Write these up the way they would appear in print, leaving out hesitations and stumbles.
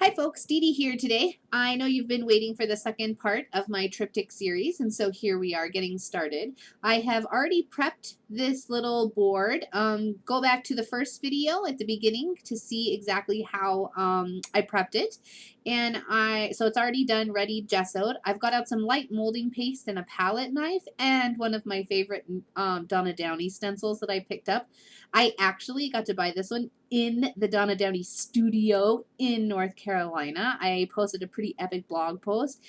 Hi folks, DeeDee here today. I know you've been waiting for the second part of my Triptych series, and so here we are getting started. I have already prepped this little board. Go back to the first video at the beginning to see exactly how I prepped it. And so it's already done, ready, gessoed. I've got out some light molding paste and a palette knife and one of my favorite Donna Downey stencils that I picked up. I actually got to buy this one in the Donna Downey studio in North Carolina. I posted a pretty epic blog post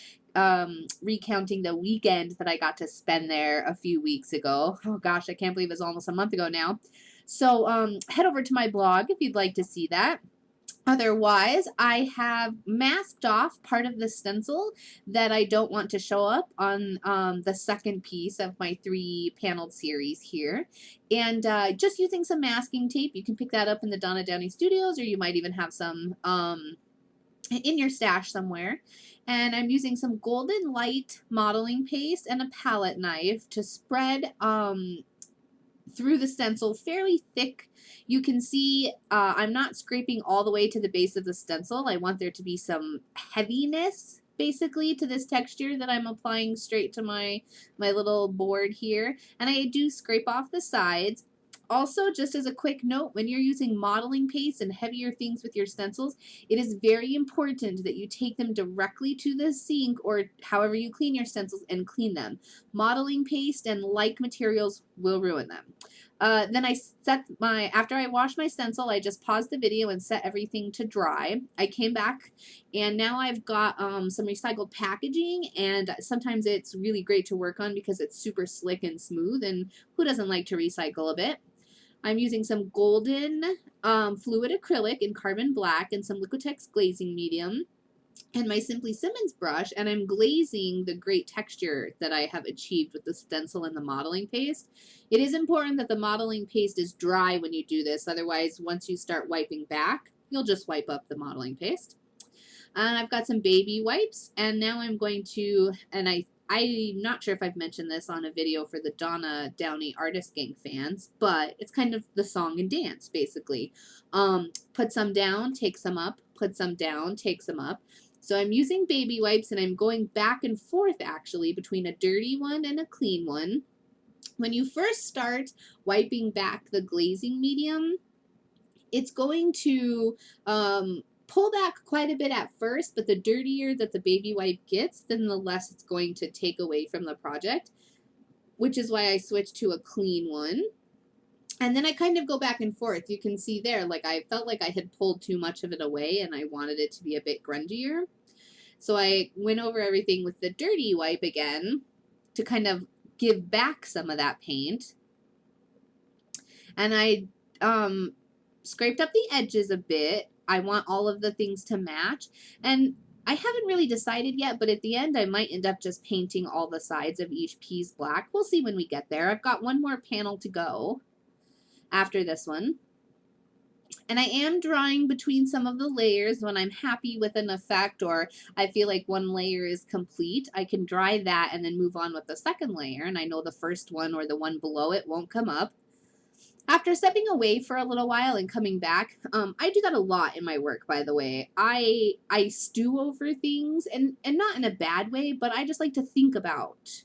recounting the weekend that I got to spend there a few weeks ago. Oh gosh, I can't believe it's almost a month ago now. So head over to my blog if you'd like to see that. Otherwise, I have masked off part of the stencil that I don't want to show up on the second piece of my 3-paneled series here. And just using some masking tape, you can pick that up in the Donna Downey Studios, or you might even have some in your stash somewhere. And I'm using some golden light modeling paste and a palette knife to spread through the stencil fairly thick. You can see I'm not scraping all the way to the base of the stencil. I want there to be some heaviness basically to this texture that I'm applying straight to my little board here. And I do scrape off the sides. Also, just as a quick note, when you're using modeling paste and heavier things with your stencils, it is very important that you take them directly to the sink or however you clean your stencils and clean them. Modeling paste and like materials will ruin them. Then after I washed my stencil, I just paused the video and set everything to dry. I came back and now I've got some recycled packaging, and sometimes it's really great to work on because it's super slick and smooth, and who doesn't like to recycle a bit? I'm using some golden fluid acrylic in carbon black and some Liquitex glazing medium and my Simply Simmons brush, and I'm glazing the great texture that I have achieved with the stencil and the modeling paste. It is important that the modeling paste is dry when you do this, otherwise once you start wiping back, you'll just wipe up the modeling paste. And I've got some baby wipes, and now I'm going to, and I'm not sure if I've mentioned this on a video for the Donna Downey Artist Gang fans, but it's kind of the song and dance, basically. Put some down, take some up, put some down, take some up. So I'm using baby wipes, and I'm going back and forth, actually, between a dirty one and a clean one. When you first start wiping back the glazing medium, it's going to pull back quite a bit at first, but the dirtier that the baby wipe gets, then the less it's going to take away from the project, which is why I switched to a clean one. And then I kind of go back and forth. You can see there, like I felt like I had pulled too much of it away and I wanted it to be a bit grungier. So I went over everything with the dirty wipe again to kind of give back some of that paint. And I scraped up the edges a bit. I want all of the things to match. And I haven't really decided yet, but at the end I might end up just painting all the sides of each piece black. We'll see when we get there. I've got one more panel to go after this one. And I am drawing between some of the layers when I'm happy with an effect or I feel like one layer is complete. I can dry that and then move on with the second layer, and I know the first one or the one below it won't come up. After stepping away for a little while and coming back, I do that a lot in my work, by the way. I stew over things, and not in a bad way, but I just like to think about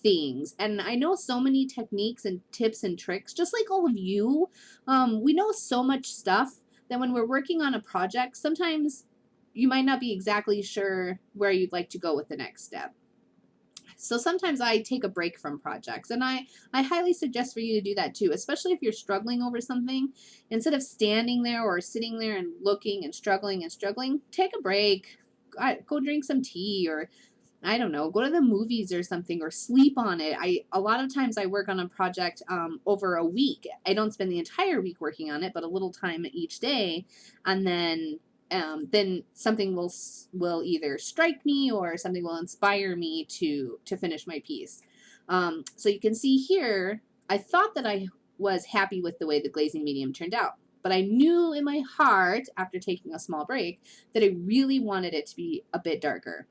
things. And I know so many techniques and tips and tricks, just like all of you. We know so much stuff that when we're working on a project, sometimes you might not be exactly sure where you'd like to go with the next step. So sometimes I take a break from projects, and I highly suggest for you to do that too, especially if you're struggling over something. Instead of standing there or sitting there and looking and struggling, take a break. Go drink some tea, or I don't know, go to the movies or something, or sleep on it. A lot of times I work on a project over a week. I don't spend the entire week working on it, but a little time each day, and then something will either strike me or something will inspire me to finish my piece. So you can see here, I thought that I was happy with the way the glazing medium turned out, but I knew in my heart, after taking a small break, that I really wanted it to be a bit darker.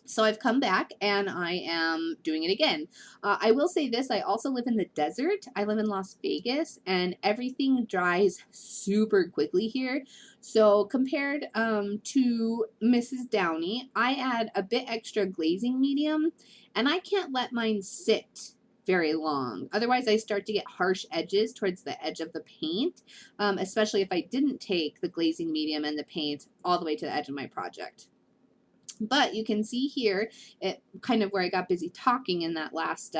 So I've come back and I am doing it again. I will say this, I also live in the desert. I live in Las Vegas and everything dries super quickly here. So compared to Mrs. Downey, I add a bit extra glazing medium and I can't let mine sit very long. Otherwise I start to get harsh edges towards the edge of the paint, especially if I didn't take the glazing medium and the paint all the way to the edge of my project. But you can see here, it kind of where I got busy talking in that last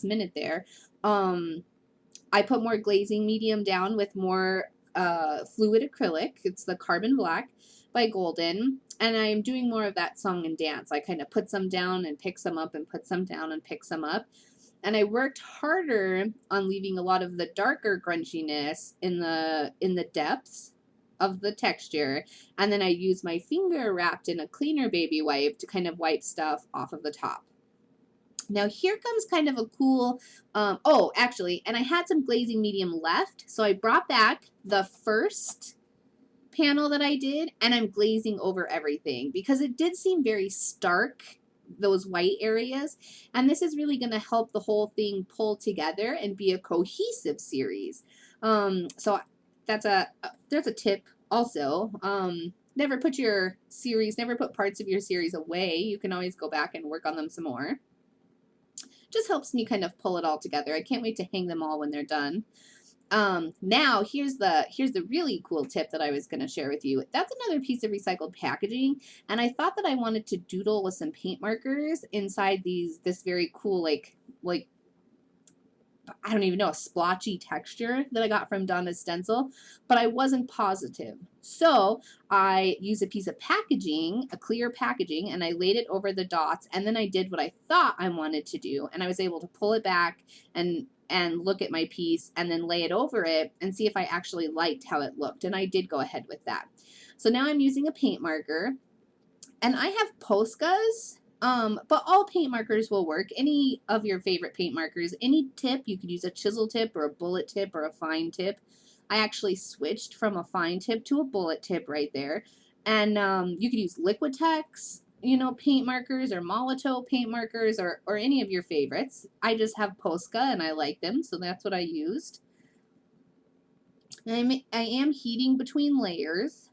minute there. I put more glazing medium down with more fluid acrylic. It's the Carbon Black by Golden. And I'm doing more of that song and dance. I kind of put some down and pick some up and put some down and pick some up. And I worked harder on leaving a lot of the darker grunchiness in the depths of the texture, and then I use my finger wrapped in a cleaner baby wipe to kind of wipe stuff off of the top. Now here comes kind of a cool, oh actually, and I had some glazing medium left, so I brought back the first panel that I did and I'm glazing over everything because it did seem very stark, those white areas, and this is really going to help the whole thing pull together and be a cohesive series. So there's a tip also. Never put parts of your series away. You can always go back and work on them some more. Just helps me kind of pull it all together. I can't wait to hang them all when they're done. Now here's the really cool tip that I was going to share with you. That's another piece of recycled packaging, and I thought that I wanted to doodle with some paint markers inside this very cool like I don't even know, a splotchy texture that I got from Donna's stencil, but I wasn't positive. So I used a piece of packaging, a clear packaging, and I laid it over the dots, and then I did what I thought I wanted to do, and I was able to pull it back and look at my piece and then lay it over it and see if I actually liked how it looked, and I did go ahead with that. So now I'm using a paint marker, and I have Poscas. But all paint markers will work. Any of your favorite paint markers, any tip, you could use a chisel tip or a bullet tip or a fine tip. I actually switched from a fine tip to a bullet tip right there. And you could use Liquitex, paint markers or Molotow paint markers or any of your favorites. I just have Posca and I like them, so that's what I used. I am heating between layers.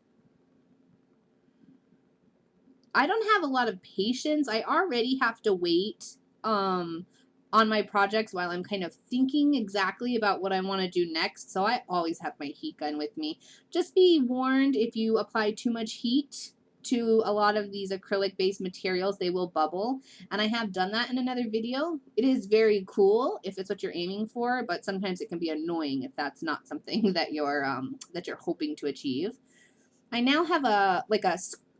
I don't have a lot of patience. I already have to wait on my projects while I'm kind of thinking exactly about what I want to do next. So I always have my heat gun with me. Just be warned, if you apply too much heat to a lot of these acrylic based materials, they will bubble. And I have done that in another video. It is very cool if it's what you're aiming for, but sometimes it can be annoying if that's not something that you're hoping to achieve. I now have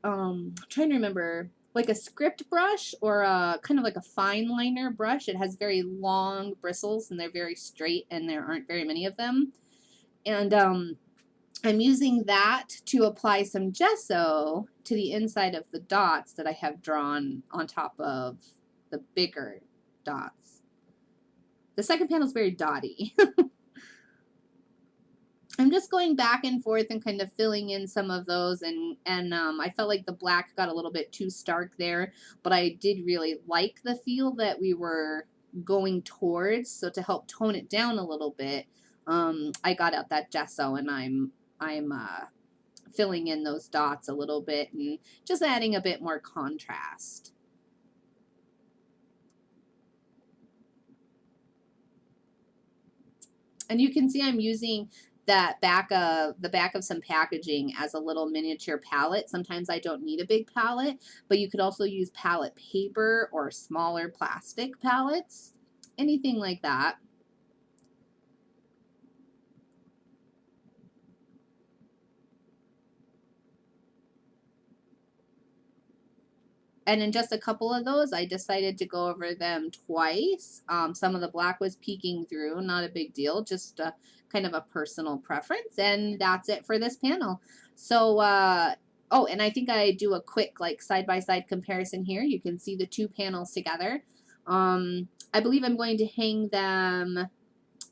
I'm trying to remember, like a script brush or a kind of like a fine liner brush. It has very long bristles and they're very straight and there aren't very many of them. And I'm using that to apply some gesso to the inside of the dots that I have drawn on top of the bigger dots. The second panel is very dotty. I'm just going back and forth and kind of filling in some of those, and I felt like the black got a little bit too stark there, but I did really like the feel that we were going towards, so to help tone it down a little bit, I got out that gesso and I'm filling in those dots a little bit and just adding a bit more contrast. And you can see I'm using the back of some packaging as a little miniature palette. Sometimes I don't need a big palette, but you could also use palette paper or smaller plastic palettes, anything like that. And in just a couple of those, I decided to go over them twice. Some of the black was peeking through, not a big deal, just kind of a personal preference. And that's it for this panel. So, oh, and I think I do a quick like side-by-side comparison here. You can see the two panels together. I believe I'm going to hang them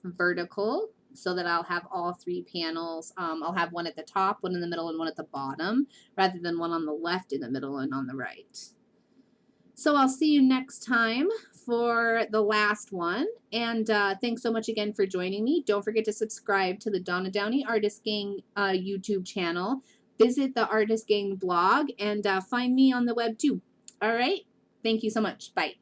vertical so that I'll have all three panels. I'll have one at the top, one in the middle, and one at the bottom, rather than one on the left, in the middle, and on the right. So I'll see you next time for the last one. And thanks so much again for joining me. Don't forget to subscribe to the Donna Downey Artist Gang YouTube channel. Visit the Artist Gang blog and find me on the web too. All right. Thank you so much. Bye.